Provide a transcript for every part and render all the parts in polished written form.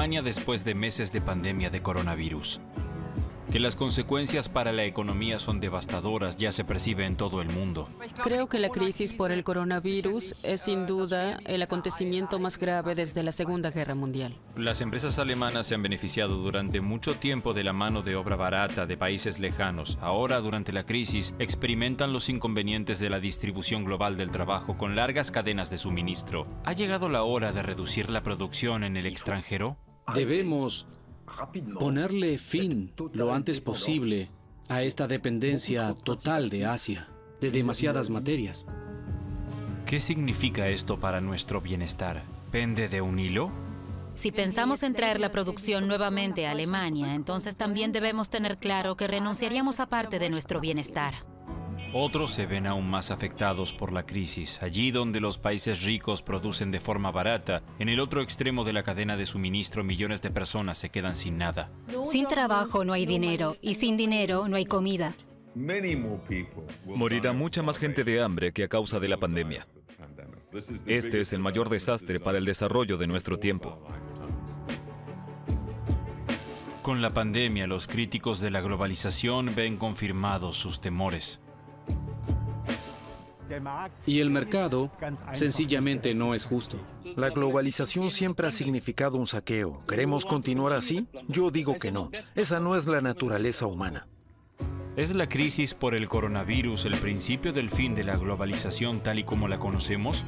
Alemania después de meses de pandemia de coronavirus. Que las consecuencias para la economía son devastadoras ya se percibe en todo el mundo. Creo que la crisis por el coronavirus es sin duda el acontecimiento más grave desde la Segunda Guerra Mundial. Las empresas alemanas se han beneficiado durante mucho tiempo de la mano de obra barata de países lejanos. Ahora, durante la crisis, experimentan los inconvenientes de la distribución global del trabajo con largas cadenas de suministro. ¿Ha llegado la hora de reducir la producción en el extranjero? Debemos ponerle fin lo antes posible a esta dependencia total de Asia, de demasiadas materias. ¿Qué significa esto para nuestro bienestar? ¿Pende de un hilo? Si pensamos en traer la producción nuevamente a Alemania, entonces también debemos tener claro que renunciaríamos a parte de nuestro bienestar. Otros se ven aún más afectados por la crisis. Allí donde los países ricos producen de forma barata, en el otro extremo de la cadena de suministro millones de personas se quedan sin nada. Sin trabajo no hay dinero y sin dinero no hay comida. Morirá mucha más gente de hambre que a causa de la pandemia. Este es el mayor desastre para el desarrollo de nuestro tiempo. Con la pandemia, los críticos de la globalización ven confirmados sus temores. Y el mercado sencillamente no es justo. La globalización siempre ha significado un saqueo. ¿Queremos continuar así? Yo digo que no. Esa no es la naturaleza humana. ¿Es la crisis por el coronavirus el principio del fin de la globalización tal y como la conocemos?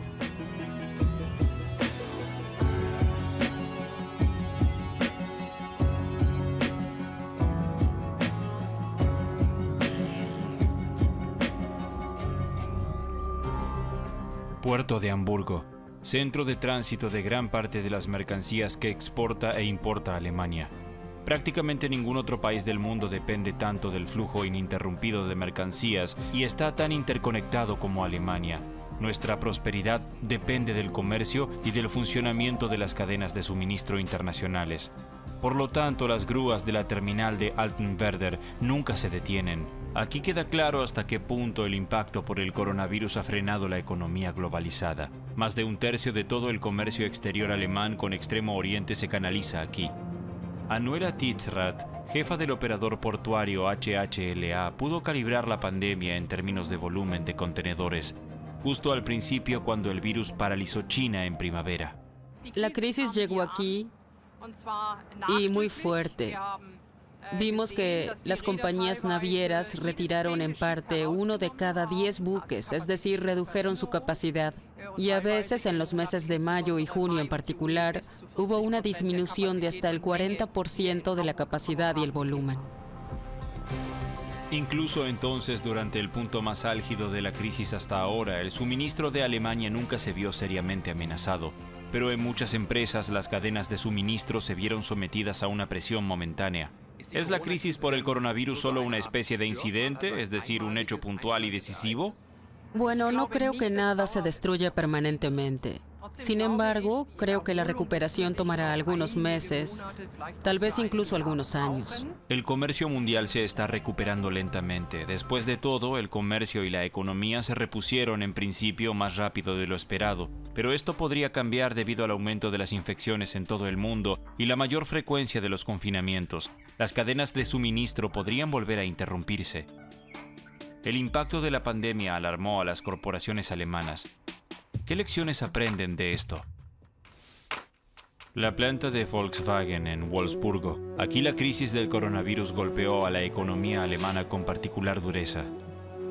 Puerto de Hamburgo, centro de tránsito de gran parte de las mercancías que exporta e importa Alemania. Prácticamente ningún otro país del mundo depende tanto del flujo ininterrumpido de mercancías y está tan interconectado como Alemania. Nuestra prosperidad depende del comercio y del funcionamiento de las cadenas de suministro internacionales. Por lo tanto, las grúas de la terminal de Altenwerder nunca se detienen. Aquí queda claro hasta qué punto el impacto por el coronavirus ha frenado la economía globalizada. Más de un tercio de todo el comercio exterior alemán con Extremo Oriente se canaliza aquí. Anuela Titzrath, jefa del operador portuario HHLA, pudo calibrar la pandemia en términos de volumen de contenedores, justo al principio cuando el virus paralizó China en primavera. La crisis llegó aquí y muy fuerte. Vimos que las compañías navieras retiraron en parte 1 de cada 10 buques, es decir, redujeron su capacidad. Y a veces, en los meses de mayo y junio en particular, hubo una disminución de hasta el 40% de la capacidad y el volumen. Incluso entonces, durante el punto más álgido de la crisis hasta ahora, el suministro de Alemania nunca se vio seriamente amenazado. Pero en muchas empresas, las cadenas de suministro se vieron sometidas a una presión momentánea. ¿Es la crisis por el coronavirus solo una especie de incidente, es decir, un hecho puntual y decisivo? Bueno, no creo que nada se destruya permanentemente. Sin embargo, creo que la recuperación tomará algunos meses, tal vez incluso algunos años. El comercio mundial se está recuperando lentamente. Después de todo, el comercio y la economía se repusieron en principio más rápido de lo esperado. Pero esto podría cambiar debido al aumento de las infecciones en todo el mundo y la mayor frecuencia de los confinamientos. Las cadenas de suministro podrían volver a interrumpirse. El impacto de la pandemia alarmó a las corporaciones alemanas. ¿Qué lecciones aprenden de esto? La planta de Volkswagen en Wolfsburgo. Aquí la crisis del coronavirus golpeó a la economía alemana con particular dureza.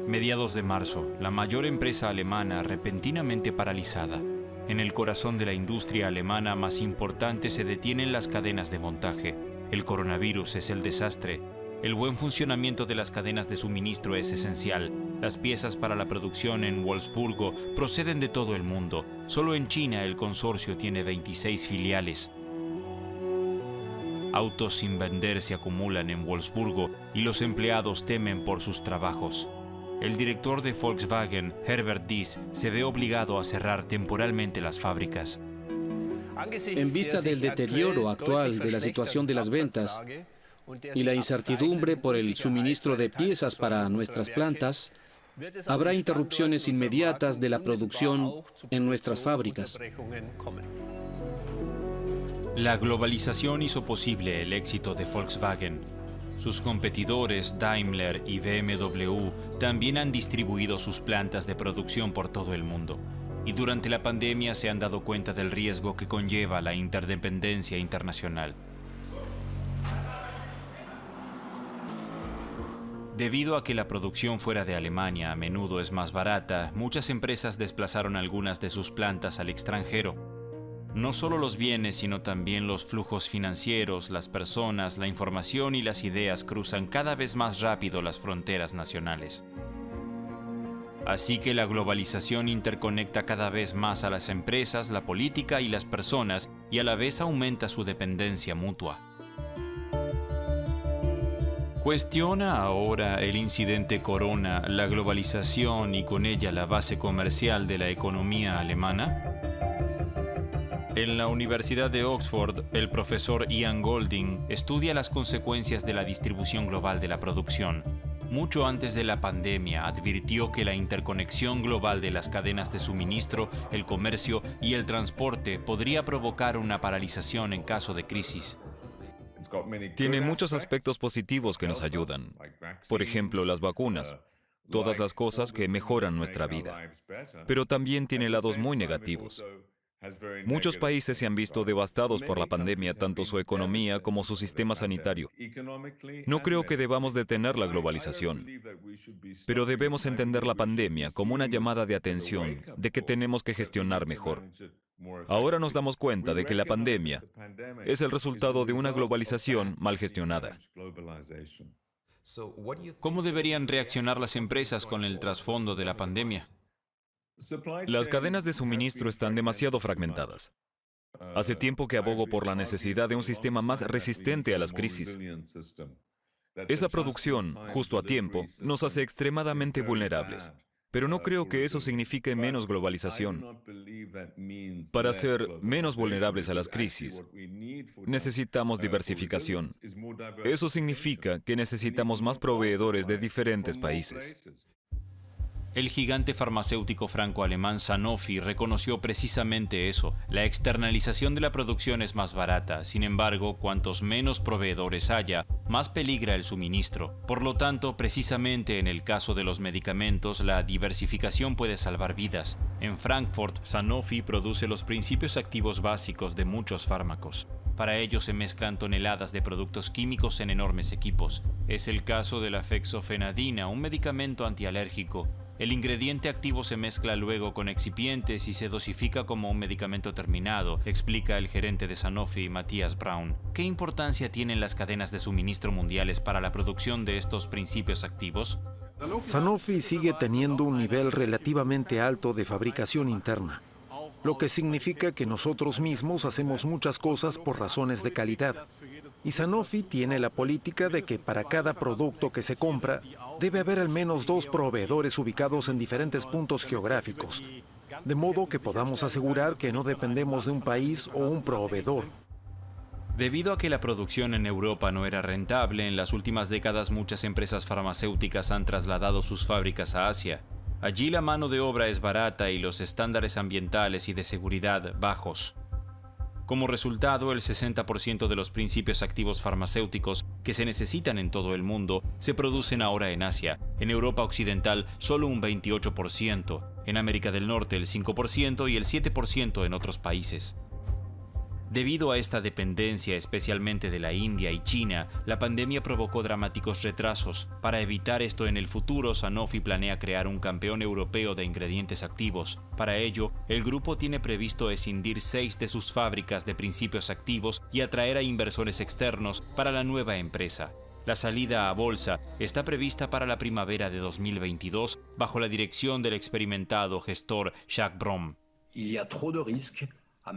Mediados de marzo, la mayor empresa alemana repentinamente paralizada. En el corazón de la industria alemana más importante se detienen las cadenas de montaje. El coronavirus es el desastre. El buen funcionamiento de las cadenas de suministro es esencial. Las piezas para la producción en Wolfsburgo proceden de todo el mundo. Solo en China el consorcio tiene 26 filiales. Autos sin vender se acumulan en Wolfsburgo y los empleados temen por sus trabajos. El director de Volkswagen, Herbert Diess, se ve obligado a cerrar temporalmente las fábricas. En vista del deterioro actual de la situación de las ventas y la incertidumbre por el suministro de piezas para nuestras plantas, habrá interrupciones inmediatas de la producción en nuestras fábricas. La globalización hizo posible el éxito de Volkswagen. Sus competidores Daimler y BMW también han distribuido sus plantas de producción por todo el mundo. Y durante la pandemia se han dado cuenta del riesgo que conlleva la interdependencia internacional. Debido a que la producción fuera de Alemania a menudo es más barata, muchas empresas desplazaron algunas de sus plantas al extranjero. No solo los bienes, sino también los flujos financieros, las personas, la información y las ideas cruzan cada vez más rápido las fronteras nacionales. Así que la globalización interconecta cada vez más a las empresas, la política y las personas, y a la vez aumenta su dependencia mutua. ¿Cuestiona ahora el incidente Corona la globalización y con ella la base comercial de la economía alemana? En la Universidad de Oxford, el profesor Ian Golding estudia las consecuencias de la distribución global de la producción. Mucho antes de la pandemia, advirtió que la interconexión global de las cadenas de suministro, el comercio y el transporte podría provocar una paralización en caso de crisis. Tiene muchos aspectos positivos que nos ayudan. Por ejemplo, las vacunas. Todas las cosas que mejoran nuestra vida. Pero también tiene lados muy negativos. Muchos países se han visto devastados por la pandemia, tanto su economía como su sistema sanitario. No creo que debamos detener la globalización, pero debemos entender la pandemia como una llamada de atención de que tenemos que gestionar mejor. Ahora nos damos cuenta de que la pandemia es el resultado de una globalización mal gestionada. ¿Cómo deberían reaccionar las empresas con el trasfondo de la pandemia? Las cadenas de suministro están demasiado fragmentadas. Hace tiempo que abogo por la necesidad de un sistema más resistente a las crisis. Esa producción, justo a tiempo, nos hace extremadamente vulnerables. Pero no creo que eso signifique menos globalización. Para ser menos vulnerables a las crisis, necesitamos diversificación. Eso significa que necesitamos más proveedores de diferentes países. El gigante farmacéutico franco-alemán Sanofi reconoció precisamente eso. La externalización de la producción es más barata. Sin embargo, cuantos menos proveedores haya, más peligra el suministro. Por lo tanto, precisamente en el caso de los medicamentos, la diversificación puede salvar vidas. En Frankfurt, Sanofi produce los principios activos básicos de muchos fármacos. Para ello se mezclan toneladas de productos químicos en enormes equipos. Es el caso de la fexofenadina, un medicamento antialérgico. El ingrediente activo se mezcla luego con excipientes y se dosifica como un medicamento terminado, explica el gerente de Sanofi, Matthias Braun. ¿Qué importancia tienen las cadenas de suministro mundiales para la producción de estos principios activos? Sanofi sigue teniendo un nivel relativamente alto de fabricación interna, lo que significa que nosotros mismos hacemos muchas cosas por razones de calidad. Y Sanofi tiene la política de que para cada producto que se compra, debe haber al menos 2 proveedores ubicados en diferentes puntos geográficos, de modo que podamos asegurar que no dependemos de un país o un proveedor. Debido a que la producción en Europa no era rentable, en las últimas décadas muchas empresas farmacéuticas han trasladado sus fábricas a Asia. Allí la mano de obra es barata y los estándares ambientales y de seguridad bajos. Como resultado, el 60% de los principios activos farmacéuticos que se necesitan en todo el mundo se producen ahora en Asia. En Europa Occidental, solo un 28%. En América del Norte, el 5% y el 7% en otros países. Debido a esta dependencia, especialmente de la India y China, la pandemia provocó dramáticos retrasos. Para evitar esto en el futuro, Sanofi planea crear un campeón europeo de ingredientes activos. Para ello, el grupo tiene previsto escindir 6 de sus fábricas de principios activos y atraer a inversores externos para la nueva empresa. La salida a bolsa está prevista para la primavera de 2022 bajo la dirección del experimentado gestor Jacques Brom.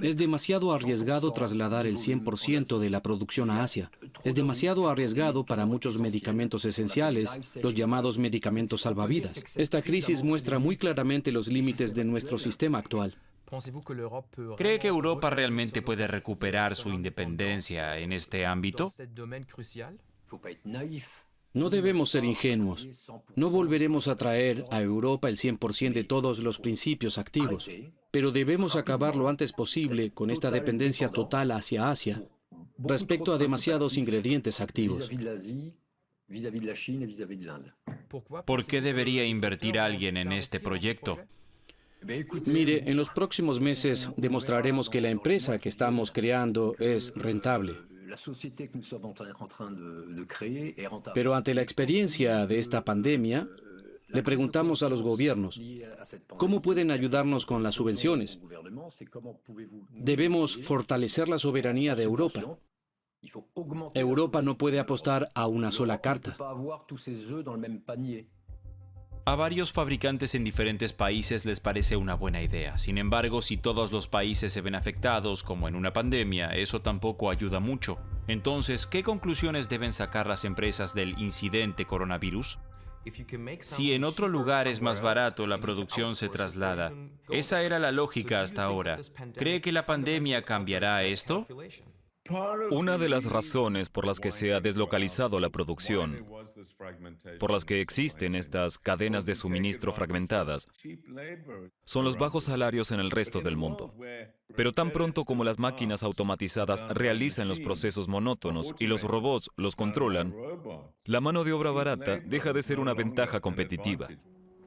Es demasiado arriesgado trasladar el 100% de la producción a Asia. Es demasiado arriesgado para muchos medicamentos esenciales, los llamados medicamentos salvavidas. Esta crisis muestra muy claramente los límites de nuestro sistema actual. ¿Cree que Europa realmente puede recuperar su independencia en este ámbito? No debemos ser ingenuos. No volveremos a traer a Europa el 100% de todos los principios activos, pero debemos acabar lo antes posible con esta dependencia total hacia Asia respecto a demasiados ingredientes activos. ¿Por qué debería invertir alguien en este proyecto? Mire, en los próximos meses demostraremos que la empresa que estamos creando es rentable. Pero ante la experiencia de esta pandemia, le preguntamos a los gobiernos, ¿cómo pueden ayudarnos con las subvenciones? Debemos fortalecer la soberanía de Europa. Europa no puede apostar a una sola carta. A varios fabricantes en diferentes países les parece una buena idea. Sin embargo, si todos los países se ven afectados, como en una pandemia, eso tampoco ayuda mucho. Entonces, ¿qué conclusiones deben sacar las empresas del incidente coronavirus? Si en otro lugar es más barato, la producción se traslada. Esa era la lógica hasta ahora. ¿Cree que la pandemia cambiará esto? Una de las razones por las que se ha deslocalizado la producción, por las que existen estas cadenas de suministro fragmentadas, son los bajos salarios en el resto del mundo. Pero tan pronto como las máquinas automatizadas realizan los procesos monótonos y los robots los controlan, la mano de obra barata deja de ser una ventaja competitiva.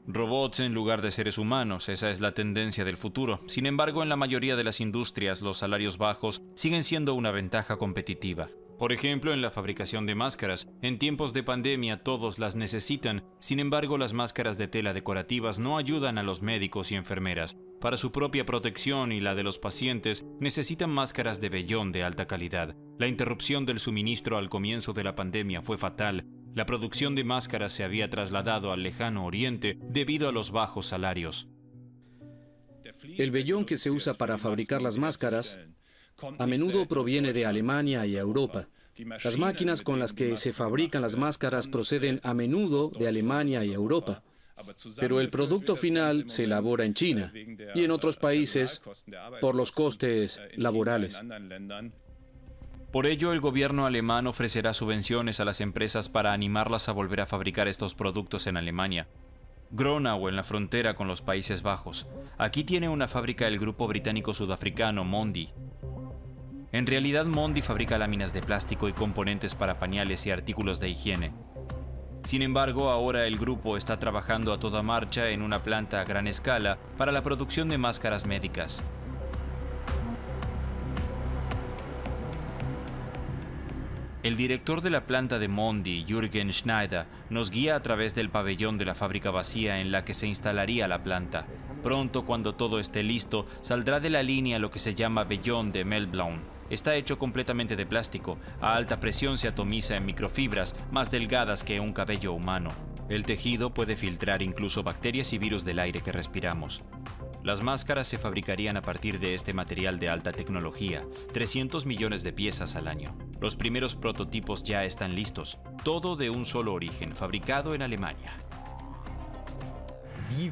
Robots en lugar de seres humanos, esa es la tendencia del futuro. Sin embargo, en la mayoría de las industrias, los salarios bajos siguen siendo una ventaja competitiva. Por ejemplo, en la fabricación de máscaras. En tiempos de pandemia todos las necesitan. Sin embargo, las máscaras de tela decorativas no ayudan a los médicos y enfermeras. Para su propia protección y la de los pacientes, necesitan máscaras de vellón de alta calidad. La interrupción del suministro al comienzo de la pandemia fue fatal. La producción de máscaras se había trasladado al lejano oriente debido a los bajos salarios. El vellón que se usa para fabricar las máscaras a menudo proviene de Alemania y Europa. Las máquinas con las que se fabrican las máscaras proceden a menudo de Alemania y Europa. Pero el producto final se elabora en China y en otros países por los costes laborales. Por ello, el gobierno alemán ofrecerá subvenciones a las empresas para animarlas a volver a fabricar estos productos en Alemania. Gronau, en la frontera con los Países Bajos. Aquí tiene una fábrica el grupo británico-sudafricano Mondi. En realidad, Mondi fabrica láminas de plástico y componentes para pañales y artículos de higiene. Sin embargo, ahora el grupo está trabajando a toda marcha en una planta a gran escala para la producción de máscaras médicas. El director de la planta de Mondi, Jürgen Schneider, nos guía a través del pabellón de la fábrica vacía en la que se instalaría la planta. Pronto, cuando todo esté listo, saldrá de la línea lo que se llama vellón de Meltblown. Está hecho completamente de plástico. A alta presión se atomiza en microfibras más delgadas que un cabello humano. El tejido puede filtrar incluso bacterias y virus del aire que respiramos. Las máscaras se fabricarían a partir de este material de alta tecnología, 300 millones de piezas al año. Los primeros prototipos ya están listos, todo de un solo origen, fabricado en Alemania.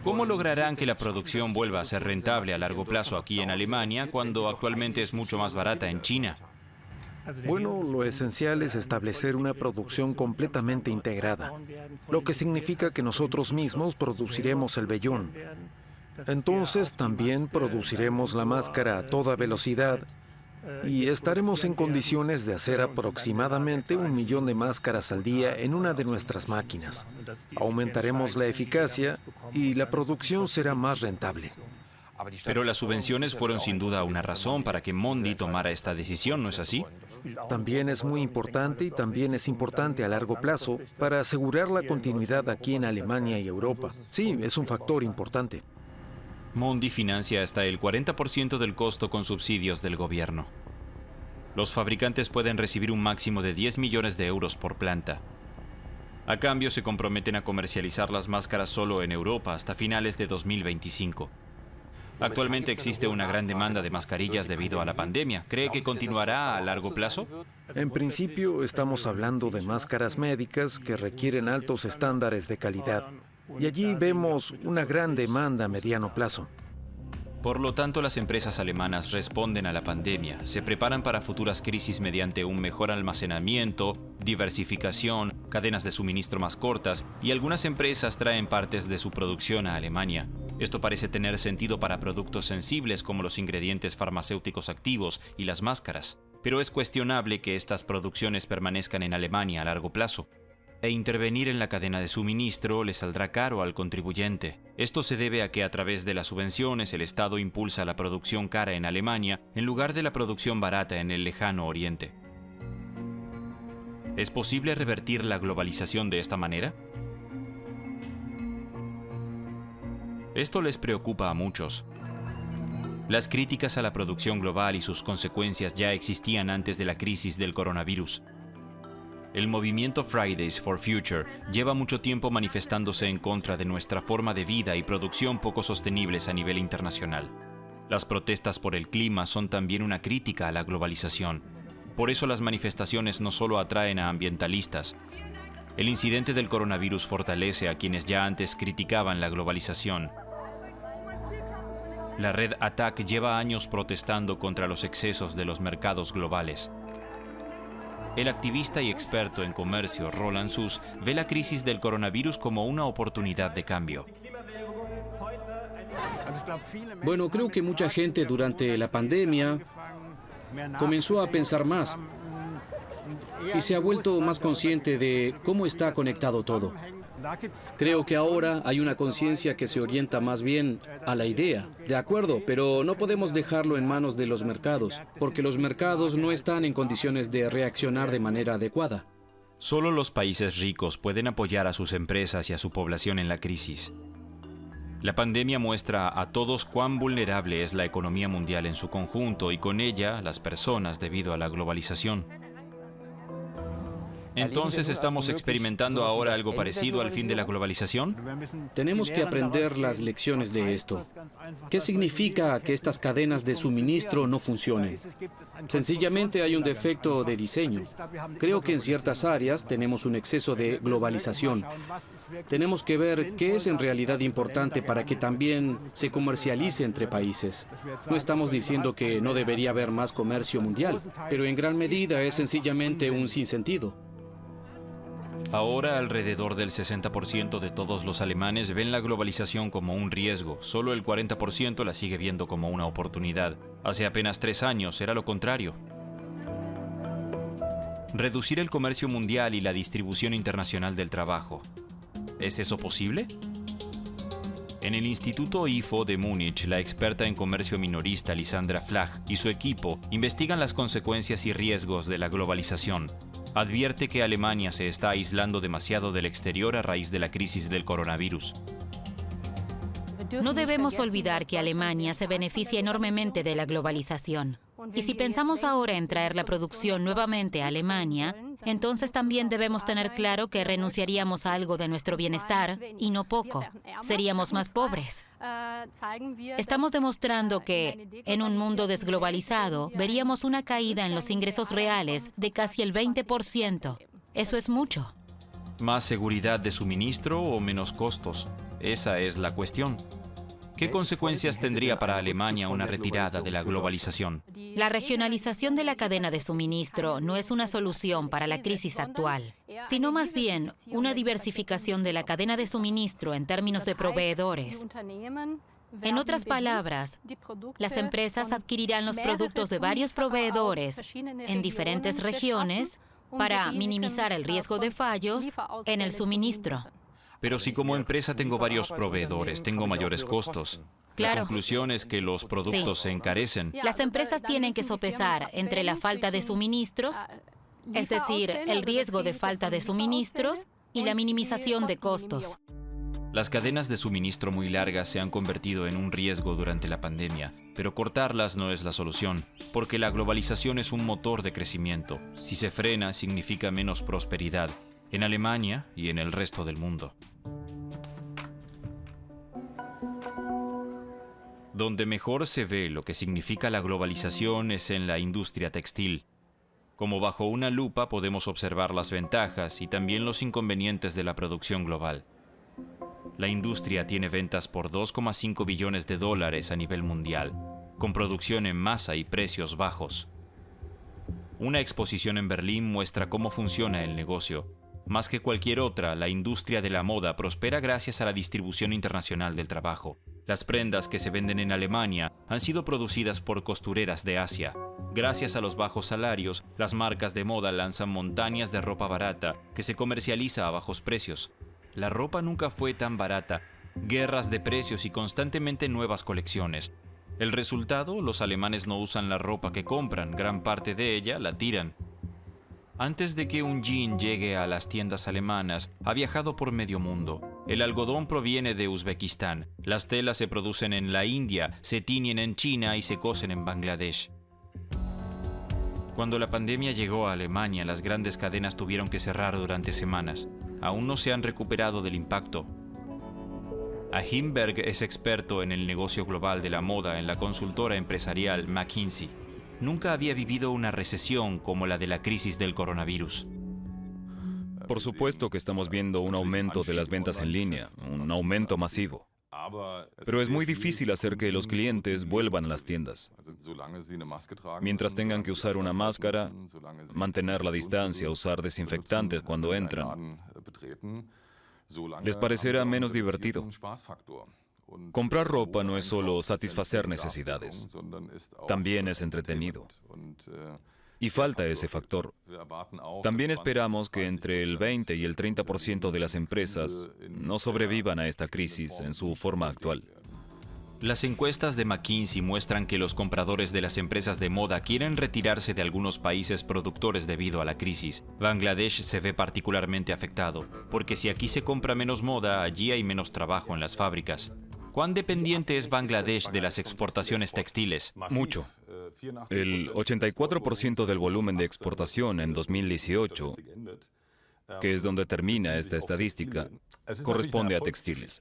¿Cómo lograrán que la producción vuelva a ser rentable a largo plazo aquí en Alemania cuando actualmente es mucho más barata en China? Bueno, lo esencial es establecer una producción completamente integrada, lo que significa que nosotros mismos produciremos el vellón. Entonces también produciremos la máscara a toda velocidad y estaremos en condiciones de hacer aproximadamente 1 millón de máscaras al día en una de nuestras máquinas. Aumentaremos la eficacia y la producción será más rentable. Pero las subvenciones fueron sin duda una razón para que Mondi tomara esta decisión, ¿no es así? También es muy importante y también es importante a largo plazo para asegurar la continuidad aquí en Alemania y Europa. Sí, es un factor importante. Mondi financia hasta el 40% del costo con subsidios del gobierno. Los fabricantes pueden recibir un máximo de 10 millones de euros por planta. A cambio, se comprometen a comercializar las máscaras solo en Europa hasta finales de 2025. Actualmente existe una gran demanda de mascarillas debido a la pandemia. ¿Cree que continuará a largo plazo? En principio, estamos hablando de máscaras médicas que requieren altos estándares de calidad. Y allí vemos una gran demanda a mediano plazo. Por lo tanto, las empresas alemanas responden a la pandemia, se preparan para futuras crisis mediante un mejor almacenamiento, diversificación, cadenas de suministro más cortas, y algunas empresas traen partes de su producción a Alemania. Esto parece tener sentido para productos sensibles como los ingredientes farmacéuticos activos y las máscaras, pero es cuestionable que estas producciones permanezcan en Alemania a largo plazo. E intervenir en la cadena de suministro le saldrá caro al contribuyente. Esto se debe a que a través de las subvenciones el Estado impulsa la producción cara en Alemania en lugar de la producción barata en el lejano Oriente. ¿Es posible revertir la globalización de esta manera? Esto les preocupa a muchos. Las críticas a la producción global y sus consecuencias ya existían antes de la crisis del coronavirus. El movimiento Fridays for Future lleva mucho tiempo manifestándose en contra de nuestra forma de vida y producción poco sostenibles a nivel internacional. Las protestas por el clima son también una crítica a la globalización. Por eso las manifestaciones no solo atraen a ambientalistas. El incidente del coronavirus fortalece a quienes ya antes criticaban la globalización. La red ATTAC lleva años protestando contra los excesos de los mercados globales. El activista y experto en comercio Roland Suss ve la crisis del coronavirus como una oportunidad de cambio. Bueno, creo que mucha gente durante la pandemia comenzó a pensar más y se ha vuelto más consciente de cómo está conectado todo. Creo que ahora hay una conciencia que se orienta más bien a la idea, de acuerdo, pero no podemos dejarlo en manos de los mercados, porque los mercados no están en condiciones de reaccionar de manera adecuada. Solo los países ricos pueden apoyar a sus empresas y a su población en la crisis. La pandemia muestra a todos cuán vulnerable es la economía mundial en su conjunto y con ella las personas debido a la globalización. Entonces, ¿estamos experimentando ahora algo parecido al fin de la globalización? Tenemos que aprender las lecciones de esto. ¿Qué significa que estas cadenas de suministro no funcionen? Sencillamente hay un defecto de diseño. Creo que en ciertas áreas tenemos un exceso de globalización. Tenemos que ver qué es en realidad importante para que también se comercialice entre países. No estamos diciendo que no debería haber más comercio mundial, pero en gran medida es sencillamente un sinsentido. Ahora, alrededor del 60% de todos los alemanes ven la globalización como un riesgo. Solo el 40% la sigue viendo como una oportunidad. Hace apenas 3 años era lo contrario. Reducir el comercio mundial y la distribución internacional del trabajo. ¿Es eso posible? En el Instituto IFO de Múnich, la experta en comercio minorista Lisandra Flach y su equipo investigan las consecuencias y riesgos de la globalización. Advierte que Alemania se está aislando demasiado del exterior a raíz de la crisis del coronavirus. No debemos olvidar que Alemania se beneficia enormemente de la globalización. Y si pensamos ahora en traer la producción nuevamente a Alemania, entonces también debemos tener claro que renunciaríamos a algo de nuestro bienestar, y no poco. Seríamos más pobres. Estamos demostrando que, en un mundo desglobalizado, veríamos una caída en los ingresos reales de casi el 20%. Eso es mucho. ¿Más seguridad de suministro o menos costos? Esa es la cuestión. ¿Qué consecuencias tendría para Alemania una retirada de la globalización? La regionalización de la cadena de suministro no es una solución para la crisis actual, sino más bien una diversificación de la cadena de suministro en términos de proveedores. En otras palabras, las empresas adquirirán los productos de varios proveedores en diferentes regiones para minimizar el riesgo de fallos en el suministro. Pero si como empresa tengo varios proveedores, tengo mayores costos. Claro. La conclusión es que los productos se encarecen. Las empresas tienen que sopesar entre la falta de suministros, es decir, el riesgo de falta de suministros, y la minimización de costos. Las cadenas de suministro muy largas se han convertido en un riesgo durante la pandemia, pero cortarlas no es la solución, porque la globalización es un motor de crecimiento. Si se frena, significa menos prosperidad, en Alemania y en el resto del mundo. Donde mejor se ve lo que significa la globalización es en la industria textil. Como bajo una lupa podemos observar las ventajas y también los inconvenientes de la producción global. La industria tiene ventas por 2,5 billones de dólares a nivel mundial, con producción en masa y precios bajos. Una exposición en Berlín muestra cómo funciona el negocio. Más que cualquier otra, la industria de la moda prospera gracias a la distribución internacional del trabajo. Las prendas que se venden en Alemania han sido producidas por costureras de Asia. Gracias a los bajos salarios, las marcas de moda lanzan montañas de ropa barata que se comercializa a bajos precios. La ropa nunca fue tan barata, guerras de precios y constantemente nuevas colecciones. El resultado, los alemanes no usan la ropa que compran, gran parte de ella la tiran. Antes de que un jean llegue a las tiendas alemanas, ha viajado por medio mundo. El algodón proviene de Uzbekistán, las telas se producen en la India, se tiñen en China y se cosen en Bangladesh. Cuando la pandemia llegó a Alemania, las grandes cadenas tuvieron que cerrar durante semanas. Aún no se han recuperado del impacto. Ahimberg es experto en el negocio global de la moda en la consultora empresarial McKinsey. Nunca había vivido una recesión como la de la crisis del coronavirus. Por supuesto que estamos viendo un aumento de las ventas en línea, un aumento masivo. Pero es muy difícil hacer que los clientes vuelvan a las tiendas. Mientras tengan que usar una máscara, mantener la distancia, usar desinfectantes cuando entran, les parecerá menos divertido. Comprar ropa no es solo satisfacer necesidades, también es entretenido. Y falta ese factor. También esperamos que entre el 20 y el 30% de las empresas no sobrevivan a esta crisis en su forma actual. Las encuestas de McKinsey muestran que los compradores de las empresas de moda quieren retirarse de algunos países productores debido a la crisis. Bangladesh se ve particularmente afectado, porque si aquí se compra menos moda, allí hay menos trabajo en las fábricas. ¿Cuán dependiente es Bangladesh de las exportaciones textiles? Mucho. El 84% del volumen de exportación en 2018, que es donde termina esta estadística, corresponde a textiles.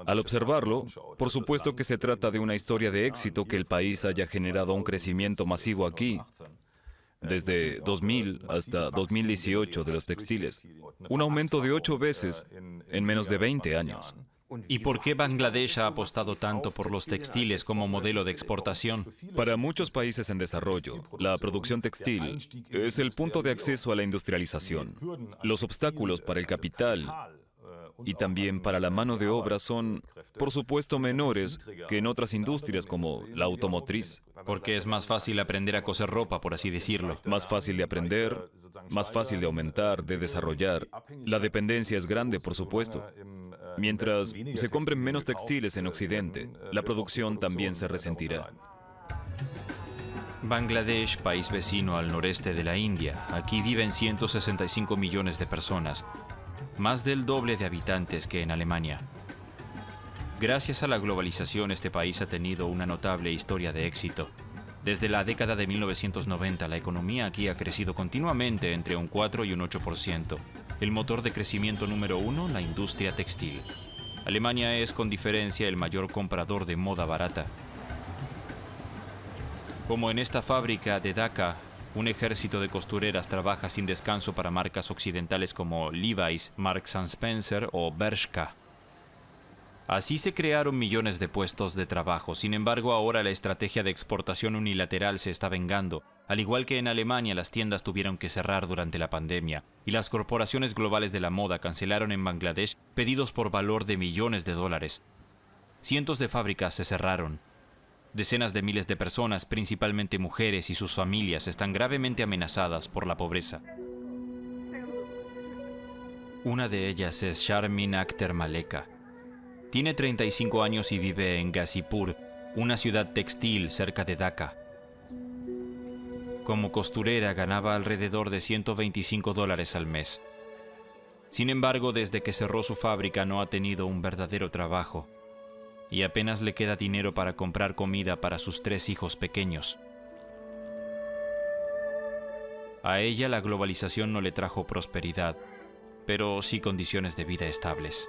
Al observarlo, por supuesto que se trata de una historia de éxito que el país haya generado un crecimiento masivo aquí, desde 2000 hasta 2018 de los textiles, un aumento de 8 veces en menos de 20 años. ¿Y por qué Bangladesh ha apostado tanto por los textiles como modelo de exportación? Para muchos países en desarrollo, la producción textil es el punto de acceso a la industrialización. Los obstáculos para el capital y también para la mano de obra son, por supuesto, menores que en otras industrias como la automotriz. Porque es más fácil aprender a coser ropa, por así decirlo. Más fácil de aprender, más fácil de aumentar, de desarrollar. La dependencia es grande, por supuesto. Mientras se compren menos textiles en Occidente, la producción también se resentirá. Bangladesh, país vecino al noreste de la India. Aquí viven 165 millones de personas, más del doble de habitantes que en Alemania. Gracias a la globalización, este país ha tenido una notable historia de éxito. Desde la década de 1990, la economía aquí ha crecido continuamente entre un 4 y un 8%. El motor de crecimiento número 1, la industria textil. Alemania es, con diferencia, el mayor comprador de moda barata. Como en esta fábrica de Dhaka, un ejército de costureras trabaja sin descanso para marcas occidentales como Levi's, Marks & Spencer o Bershka. Así se crearon millones de puestos de trabajo. Sin embargo, ahora la estrategia de exportación unilateral se está vengando. Al igual que en Alemania, las tiendas tuvieron que cerrar durante la pandemia y las corporaciones globales de la moda cancelaron en Bangladesh pedidos por valor de millones de dólares. Cientos de fábricas se cerraron. Decenas de miles de personas, principalmente mujeres y sus familias, están gravemente amenazadas por la pobreza. Una de ellas es Sharmin Akhter Maleka. Tiene 35 años y vive en Ghazipur, una ciudad textil cerca de Dhaka. Como costurera ganaba alrededor de $125 al mes. Sin embargo, desde que cerró su fábrica no ha tenido un verdadero trabajo y apenas le queda dinero para comprar comida para sus 3 hijos pequeños. A ella la globalización no le trajo prosperidad, pero sí condiciones de vida estables.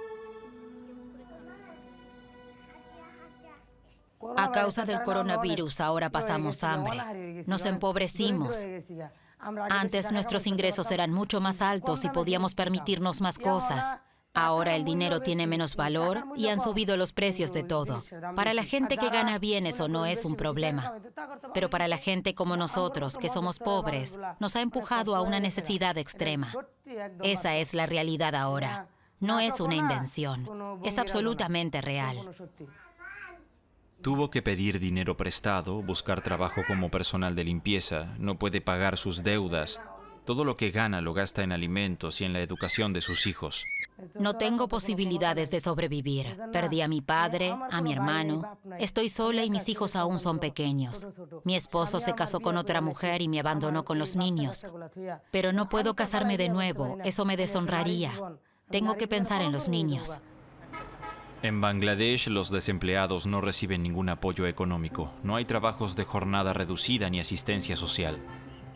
A causa del coronavirus ahora pasamos hambre. Nos empobrecimos. Antes nuestros ingresos eran mucho más altos y podíamos permitirnos más cosas. Ahora el dinero tiene menos valor y han subido los precios de todo. Para la gente que gana bien eso no es un problema. Pero para la gente como nosotros, que somos pobres, nos ha empujado a una necesidad extrema. Esa es la realidad ahora. No es una invención. Es absolutamente real. Tuvo que pedir dinero prestado, buscar trabajo como personal de limpieza, no puede pagar sus deudas. Todo lo que gana lo gasta en alimentos y en la educación de sus hijos. No tengo posibilidades de sobrevivir. Perdí a mi padre, a mi hermano. Estoy sola y mis hijos aún son pequeños. Mi esposo se casó con otra mujer y me abandonó con los niños. Pero no puedo casarme de nuevo, eso me deshonraría. Tengo que pensar en los niños. En Bangladesh, los desempleados no reciben ningún apoyo económico. No hay trabajos de jornada reducida ni asistencia social.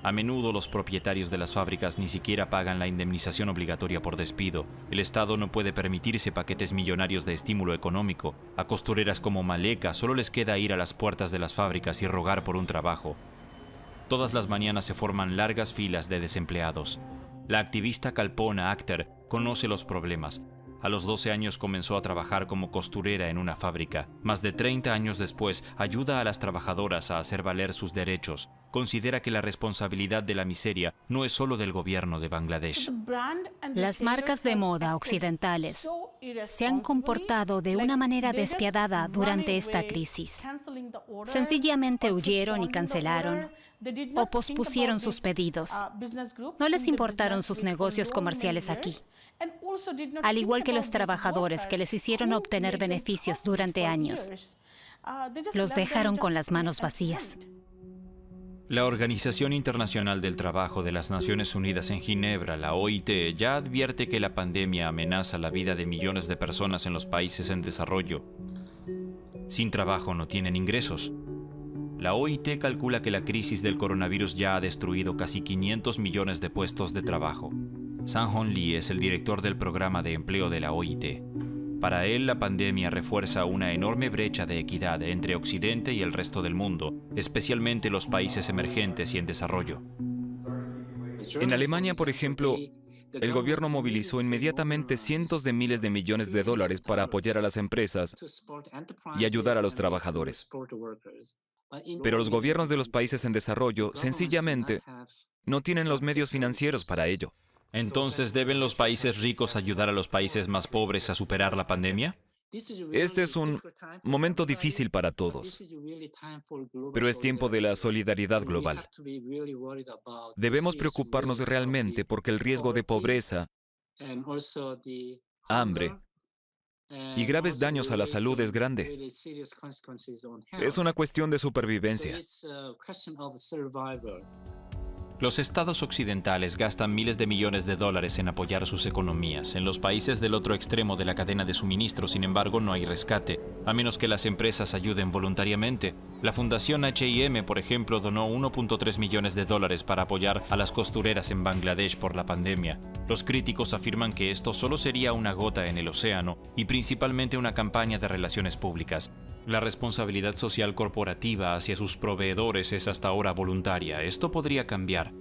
A menudo los propietarios de las fábricas ni siquiera pagan la indemnización obligatoria por despido. El Estado no puede permitirse paquetes millonarios de estímulo económico. A costureras como Maleka solo les queda ir a las puertas de las fábricas y rogar por un trabajo. Todas las mañanas se forman largas filas de desempleados. La activista Kalpona Akhter conoce los problemas. A los 12 años comenzó a trabajar como costurera en una fábrica. Más de 30 años después, ayuda a las trabajadoras a hacer valer sus derechos. Considera que la responsabilidad de la miseria no es solo del gobierno de Bangladesh. Las marcas de moda occidentales se han comportado de una manera despiadada durante esta crisis. Sencillamente huyeron y cancelaron o pospusieron sus pedidos. No les importaron sus negocios comerciales aquí, al igual que los trabajadores que les hicieron obtener beneficios durante años. Los dejaron con las manos vacías. La Organización Internacional del Trabajo de las Naciones Unidas en Ginebra, la OIT, ya advierte que la pandemia amenaza la vida de millones de personas en los países en desarrollo. Sin trabajo no tienen ingresos. La OIT calcula que la crisis del coronavirus ya ha destruido casi 500 millones de puestos de trabajo. Sang-Hon Lee es el director del programa de empleo de la OIT. Para él, la pandemia refuerza una enorme brecha de equidad entre Occidente y el resto del mundo, especialmente los países emergentes y en desarrollo. En Alemania, por ejemplo, el gobierno movilizó inmediatamente cientos de miles de millones de dólares para apoyar a las empresas y ayudar a los trabajadores. Pero los gobiernos de los países en desarrollo sencillamente no tienen los medios financieros para ello. Entonces, ¿deben los países ricos ayudar a los países más pobres a superar la pandemia? Este es un momento difícil para todos, pero es tiempo de la solidaridad global. Debemos preocuparnos realmente porque el riesgo de pobreza, hambre y graves daños a la salud es grande. Es una cuestión de supervivencia. Los estados occidentales gastan miles de millones de dólares en apoyar sus economías. En los países del otro extremo de la cadena de suministro, sin embargo, no hay rescate, a menos que las empresas ayuden voluntariamente. La Fundación H&M, por ejemplo, donó 1.3 millones de dólares para apoyar a las costureras en Bangladesh por la pandemia. Los críticos afirman que esto solo sería una gota en el océano y principalmente una campaña de relaciones públicas. La responsabilidad social corporativa hacia sus proveedores es hasta ahora voluntaria. Esto podría cambiar.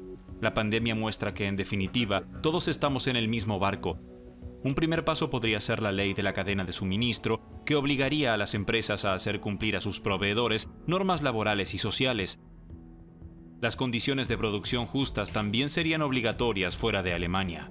La pandemia muestra que, en definitiva, todos estamos en el mismo barco. Un primer paso podría ser la ley de la cadena de suministro, que obligaría a las empresas a hacer cumplir a sus proveedores normas laborales y sociales. Las condiciones de producción justas también serían obligatorias fuera de Alemania.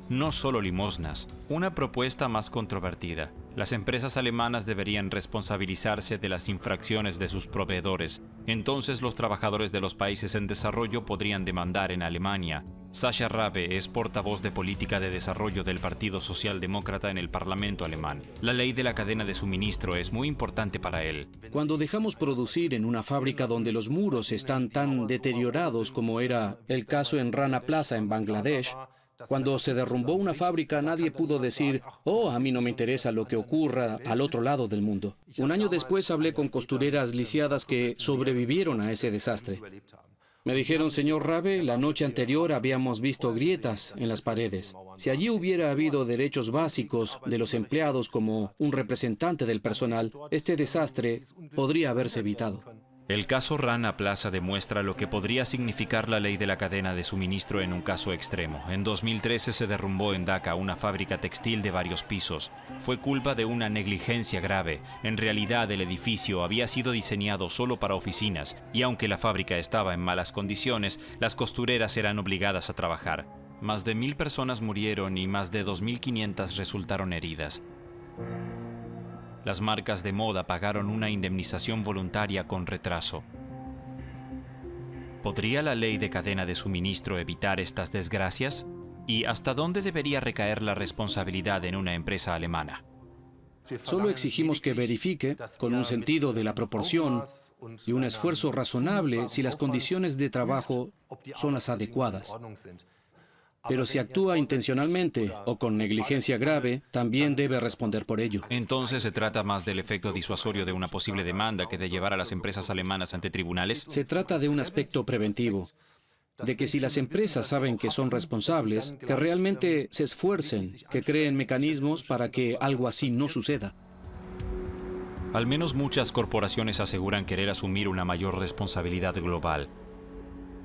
No solo limosnas. Una propuesta más controvertida. Las empresas alemanas deberían responsabilizarse de las infracciones de sus proveedores. Entonces los trabajadores de los países en desarrollo podrían demandar en Alemania. Sascha Rabe es portavoz de política de desarrollo del Partido Socialdemócrata en el Parlamento alemán. La ley de la cadena de suministro es muy importante para él. Cuando dejamos producir en una fábrica donde los muros están tan deteriorados como era el caso en Rana Plaza en Bangladesh, cuando se derrumbó una fábrica, nadie pudo decir, oh, a mí no me interesa lo que ocurra al otro lado del mundo. Un año después hablé con costureras lisiadas que sobrevivieron a ese desastre. Me dijeron, señor Rabe, la noche anterior habíamos visto grietas en las paredes. Si allí hubiera habido derechos básicos de los empleados como un representante del personal, este desastre podría haberse evitado. El caso Rana Plaza demuestra lo que podría significar la ley de la cadena de suministro en un caso extremo. En 2013 se derrumbó en Dhaka una fábrica textil de varios pisos. Fue culpa de una negligencia grave. En realidad, el edificio había sido diseñado solo para oficinas, y aunque la fábrica estaba en malas condiciones, las costureras eran obligadas a trabajar. Más de 1.000 personas murieron y más de 2.500 resultaron heridas. Las marcas de moda pagaron una indemnización voluntaria con retraso. ¿Podría la ley de cadena de suministro evitar estas desgracias? ¿Y hasta dónde debería recaer la responsabilidad en una empresa alemana? Solo exigimos que verifique, con un sentido de la proporción y un esfuerzo razonable, si las condiciones de trabajo son las adecuadas. Pero si actúa intencionalmente o con negligencia grave, también debe responder por ello. Entonces, ¿se trata más del efecto disuasorio de una posible demanda que de llevar a las empresas alemanas ante tribunales? Se trata de un aspecto preventivo, de que si las empresas saben que son responsables, que realmente se esfuercen, que creen mecanismos para que algo así no suceda. Al menos muchas corporaciones aseguran querer asumir una mayor responsabilidad global.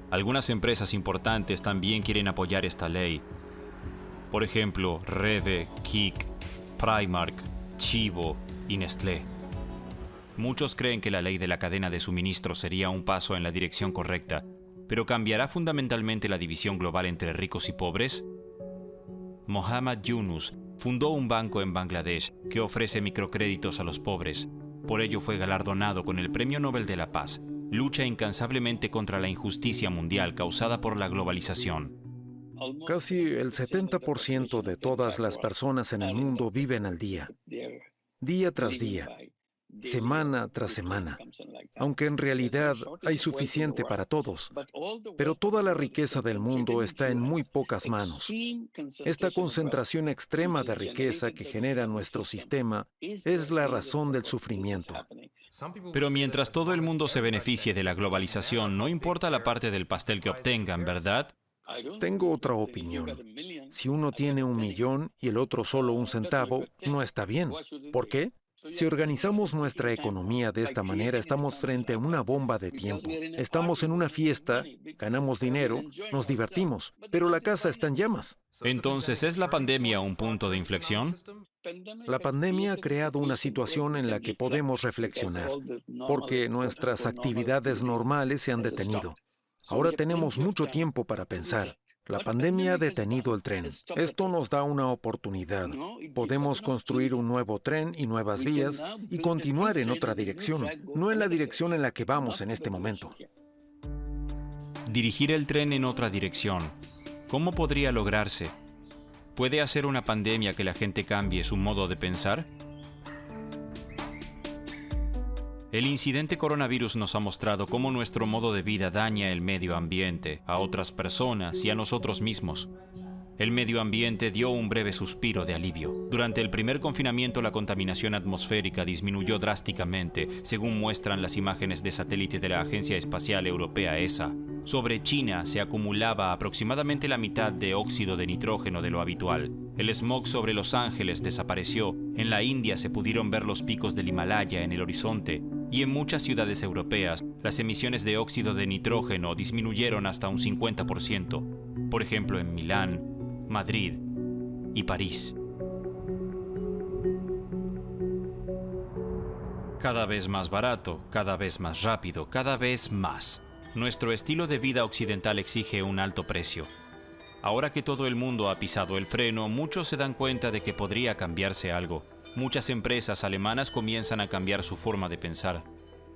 Algunas empresas importantes también quieren apoyar esta ley. Por ejemplo, Rewe, Kik, Primark, Chibo y Nestlé. Muchos creen que la ley de la cadena de suministro sería un paso en la dirección correcta, pero ¿cambiará fundamentalmente la división global entre ricos y pobres? Mohammad Yunus fundó un banco en Bangladesh que ofrece microcréditos a los pobres. Por ello fue galardonado con el Premio Nobel de la Paz. Lucha incansablemente contra la injusticia mundial causada por la globalización. Casi el 70% de todas las personas en el mundo viven al día tras día, semana tras semana, aunque en realidad hay suficiente para todos. Pero toda la riqueza del mundo está en muy pocas manos. Esta concentración extrema de riqueza que genera nuestro sistema es la razón del sufrimiento. Pero mientras todo el mundo se beneficie de la globalización, no importa la parte del pastel que obtengan, ¿verdad? Tengo otra opinión. Si uno tiene 1 millón y el otro solo 1 centavo, no está bien. ¿Por qué? Si organizamos nuestra economía de esta manera, estamos frente a una bomba de tiempo. Estamos en una fiesta, ganamos dinero, nos divertimos, pero la casa está en llamas. Entonces, ¿es la pandemia un punto de inflexión? La pandemia ha creado una situación en la que podemos reflexionar, porque nuestras actividades normales se han detenido. Ahora tenemos mucho tiempo para pensar. La pandemia ha detenido el tren. Esto nos da una oportunidad. Podemos construir un nuevo tren y nuevas vías y continuar en otra dirección, no en la dirección en la que vamos en este momento. Dirigir el tren en otra dirección. ¿Cómo podría lograrse? ¿Puede hacer una pandemia que la gente cambie su modo de pensar? El incidente coronavirus nos ha mostrado cómo nuestro modo de vida daña el medio ambiente, a otras personas y a nosotros mismos. El medio ambiente dio un breve suspiro de alivio. Durante el primer confinamiento, la contaminación atmosférica disminuyó drásticamente, según muestran las imágenes de satélite de la Agencia Espacial Europea ESA. Sobre China se acumulaba aproximadamente la mitad de óxido de nitrógeno de lo habitual. El smog sobre Los Ángeles desapareció. En la India se pudieron ver los picos del Himalaya en el horizonte. Y en muchas ciudades europeas, las emisiones de óxido de nitrógeno disminuyeron hasta un 50%. Por ejemplo, en Milán, Madrid y París. Cada vez más barato, cada vez más rápido, cada vez más. Nuestro estilo de vida occidental exige un alto precio. Ahora que todo el mundo ha pisado el freno, muchos se dan cuenta de que podría cambiarse algo. Muchas empresas alemanas comienzan a cambiar su forma de pensar.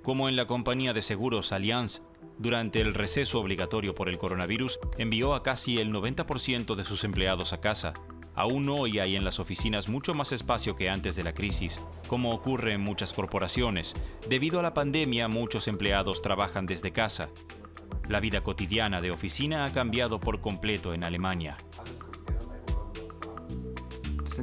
Como en la compañía de seguros Allianz, durante el receso obligatorio por el coronavirus, envió a casi el 90% de sus empleados a casa. Aún hoy hay en las oficinas mucho más espacio que antes de la crisis, como ocurre en muchas corporaciones. Debido a la pandemia, muchos empleados trabajan desde casa. La vida cotidiana de oficina ha cambiado por completo en Alemania.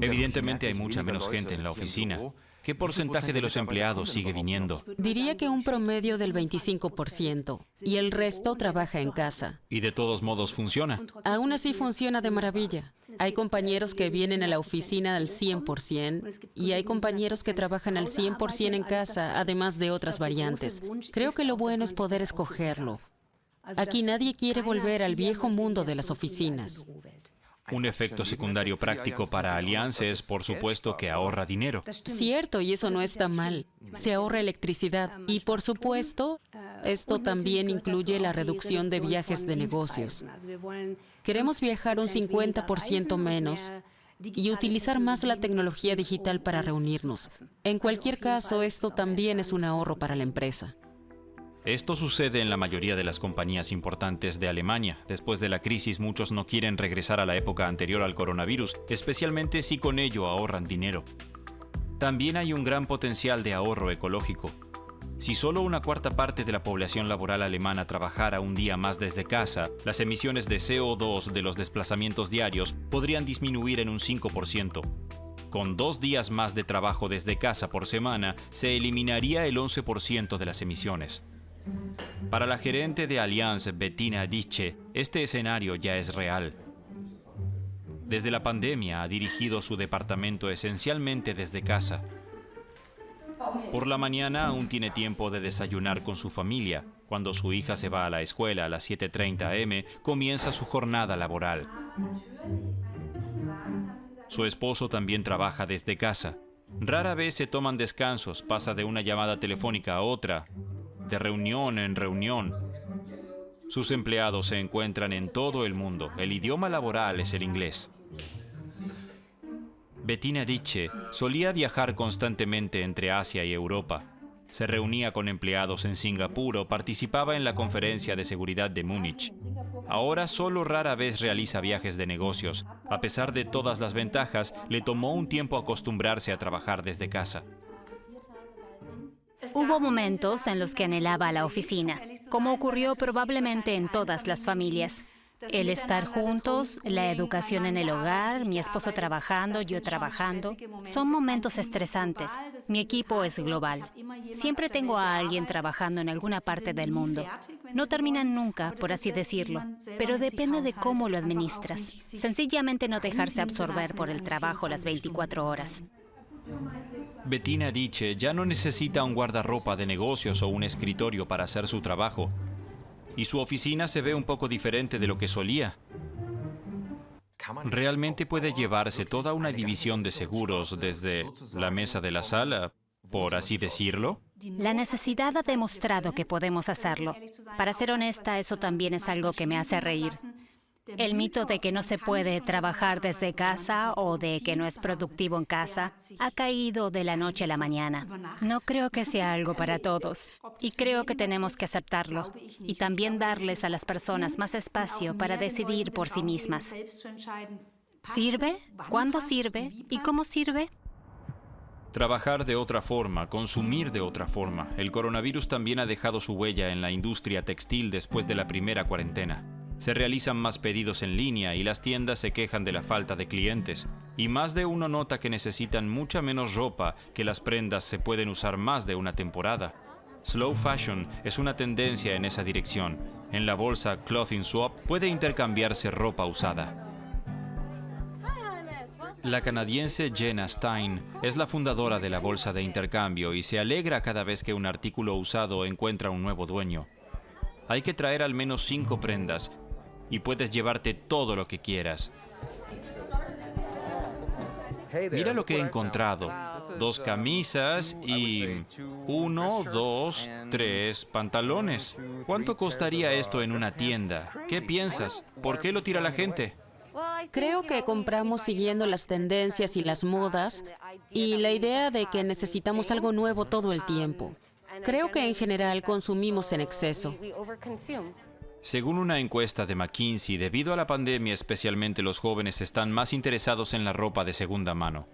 Evidentemente hay mucha menos gente en la oficina. ¿Qué porcentaje de los empleados sigue viniendo? Diría que un promedio del 25%, y el resto trabaja en casa. Y de todos modos funciona. Aún así funciona de maravilla. Hay compañeros que vienen a la oficina al 100% y hay compañeros que trabajan al 100% en casa, además de otras variantes. Creo que lo bueno es poder escogerlo. Aquí nadie quiere volver al viejo mundo de las oficinas. Un efecto secundario práctico para Allianz es, por supuesto, que ahorra dinero. Cierto, y eso no está mal. Se ahorra electricidad. Y, por supuesto, esto también incluye la reducción de viajes de negocios. Queremos viajar un 50% menos y utilizar más la tecnología digital para reunirnos. En cualquier caso, esto también es un ahorro para la empresa. Esto sucede en la mayoría de las compañías importantes de Alemania. Después de la crisis, muchos no quieren regresar a la época anterior al coronavirus, especialmente si con ello ahorran dinero. También hay un gran potencial de ahorro ecológico. Si solo una cuarta parte de la población laboral alemana trabajara un día más desde casa, las emisiones de CO2 de los desplazamientos diarios podrían disminuir en un 5%. Con 2 días más de trabajo desde casa por semana, se eliminaría el 11% de las emisiones. Para la gerente de Allianz, Bettina Diche, este escenario ya es real. Desde la pandemia ha dirigido su departamento esencialmente desde casa. Por la mañana aún tiene tiempo de desayunar con su familia. Cuando su hija se va a la escuela a las 7:30 am, comienza su jornada laboral. Su esposo también trabaja desde casa. Rara vez se toman descansos, pasa de una llamada telefónica a otra, de reunión en reunión. Sus empleados se encuentran en todo el mundo. El idioma laboral es el inglés. Bettina Diche solía viajar constantemente entre Asia y Europa. Se reunía con empleados en Singapur o participaba en la conferencia de seguridad de Múnich. Ahora solo rara vez realiza viajes de negocios. A pesar de todas las ventajas, le tomó un tiempo acostumbrarse a trabajar desde casa. Hubo momentos en los que anhelaba la oficina, como ocurrió probablemente en todas las familias. El estar juntos, la educación en el hogar, mi esposo trabajando, yo trabajando, son momentos estresantes. Mi equipo es global. Siempre tengo a alguien trabajando en alguna parte del mundo. No terminan nunca, por así decirlo, pero depende de cómo lo administras. Sencillamente no dejarse absorber por el trabajo las 24 horas. Bettina Diche ya no necesita un guardarropa de negocios o un escritorio para hacer su trabajo. Y su oficina se ve un poco diferente de lo que solía. ¿Realmente puede llevarse toda una división de seguros desde la mesa de la sala, por así decirlo? La necesidad ha demostrado que podemos hacerlo. Para ser honesta, eso también es algo que me hace reír. El mito de que no se puede trabajar desde casa o de que no es productivo en casa ha caído de la noche a la mañana. No creo que sea algo para todos y creo que tenemos que aceptarlo y también darles a las personas más espacio para decidir por sí mismas. ¿Sirve? ¿Cuándo sirve? ¿Y cómo sirve? Trabajar de otra forma, consumir de otra forma. El coronavirus también ha dejado su huella en la industria textil después de la primera cuarentena. Se realizan más pedidos en línea y las tiendas se quejan de la falta de clientes. Y más de uno nota que necesitan mucha menos ropa, que las prendas se pueden usar más de una temporada. Slow fashion es una tendencia en esa dirección. En la bolsa Clothing Swap puede intercambiarse ropa usada. La canadiense Jenna Stein es la fundadora de la bolsa de intercambio y se alegra cada vez que un artículo usado encuentra un nuevo dueño. Hay que traer al menos 5 prendas y puedes llevarte todo lo que quieras. Mira lo que he encontrado. 2 camisas y 1, 2, 3 pantalones. ¿Cuánto costaría esto en una tienda? ¿Qué piensas? ¿Por qué lo tira la gente? Creo que compramos siguiendo las tendencias y las modas y la idea de que necesitamos algo nuevo todo el tiempo. Creo que en general consumimos en exceso. Según una encuesta de McKinsey, debido a la pandemia, especialmente los jóvenes están más interesados en la ropa de segunda mano.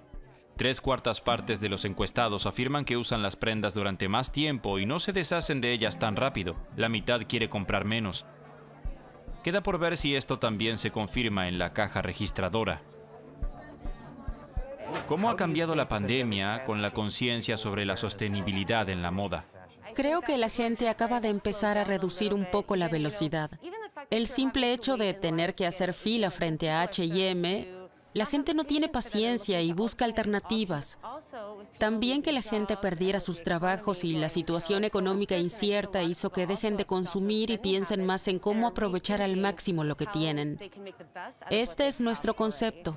3/4 partes de los encuestados afirman que usan las prendas durante más tiempo y no se deshacen de ellas tan rápido. La mitad quiere comprar menos. Queda por ver si esto también se confirma en la caja registradora. ¿Cómo ha cambiado la pandemia con la conciencia sobre la sostenibilidad en la moda? Creo que la gente acaba de empezar a reducir un poco la velocidad. El simple hecho de tener que hacer fila frente a H&M, la gente no tiene paciencia y busca alternativas. También que la gente perdiera sus trabajos y la situación económica incierta hizo que dejen de consumir y piensen más en cómo aprovechar al máximo lo que tienen. Este es nuestro concepto.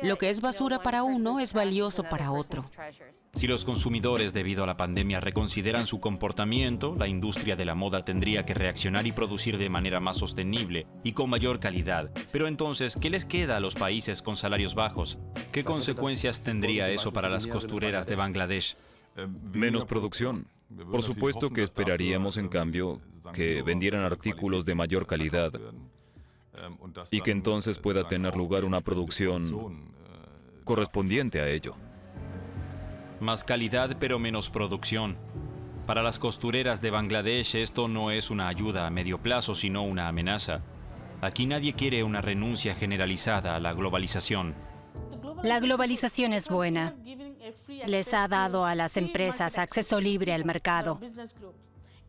Lo que es basura para uno es valioso para otro. Si los consumidores, debido a la pandemia, reconsideran su comportamiento, la industria de la moda tendría que reaccionar y producir de manera más sostenible y con mayor calidad. Pero entonces, ¿qué les queda a los países con salarios bajos? ¿Qué consecuencias tendría eso para las costureras de Bangladesh? Menos producción. Por supuesto que esperaríamos, en cambio, que vendieran artículos de mayor calidad y que entonces pueda tener lugar una producción correspondiente a ello. Más calidad pero menos producción. Para las costureras de Bangladesh esto no es una ayuda a medio plazo, sino una amenaza. Aquí nadie quiere una renuncia generalizada a la globalización. La globalización es buena. Les ha dado a las empresas acceso libre al mercado.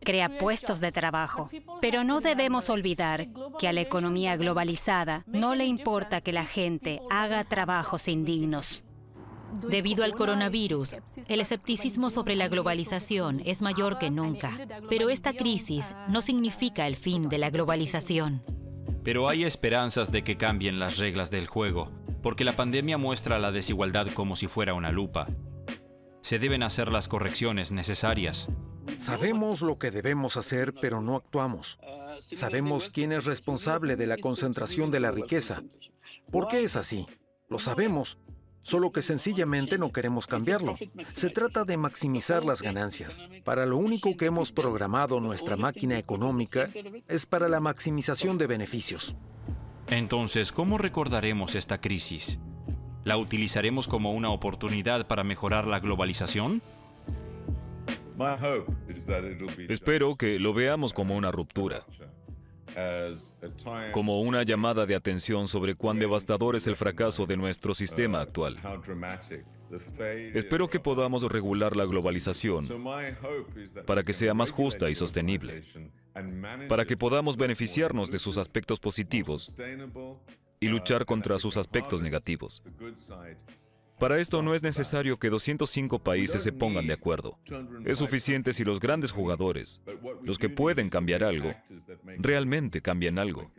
Crea puestos de trabajo. Pero no debemos olvidar que a la economía globalizada no le importa que la gente haga trabajos indignos. Debido al coronavirus, el escepticismo sobre la globalización es mayor que nunca. Pero esta crisis no significa el fin de la globalización. Pero hay esperanzas de que cambien las reglas del juego, porque la pandemia muestra la desigualdad como si fuera una lupa. Se deben hacer las correcciones necesarias. Sabemos lo que debemos hacer, pero no actuamos. Sabemos quién es responsable de la concentración de la riqueza. ¿Por qué es así? Lo sabemos, solo que sencillamente no queremos cambiarlo. Se trata de maximizar las ganancias. Para lo único que hemos programado nuestra máquina económica es para la maximización de beneficios. Entonces, ¿cómo recordaremos esta crisis? ¿La utilizaremos como una oportunidad para mejorar la globalización? Espero que lo veamos como una ruptura, como una llamada de atención sobre cuán devastador es el fracaso de nuestro sistema actual. Espero que podamos regular la globalización para que sea más justa y sostenible, para que podamos beneficiarnos de sus aspectos positivos y luchar contra sus aspectos negativos. Para esto no es necesario que 205 países se pongan de acuerdo. Es suficiente si los grandes jugadores, los que pueden cambiar algo, realmente cambian algo.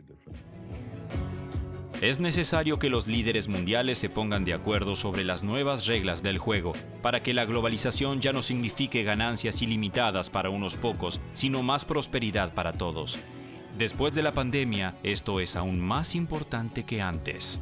Es necesario que los líderes mundiales se pongan de acuerdo sobre las nuevas reglas del juego, para que la globalización ya no signifique ganancias ilimitadas para unos pocos, sino más prosperidad para todos. Después de la pandemia, esto es aún más importante que antes.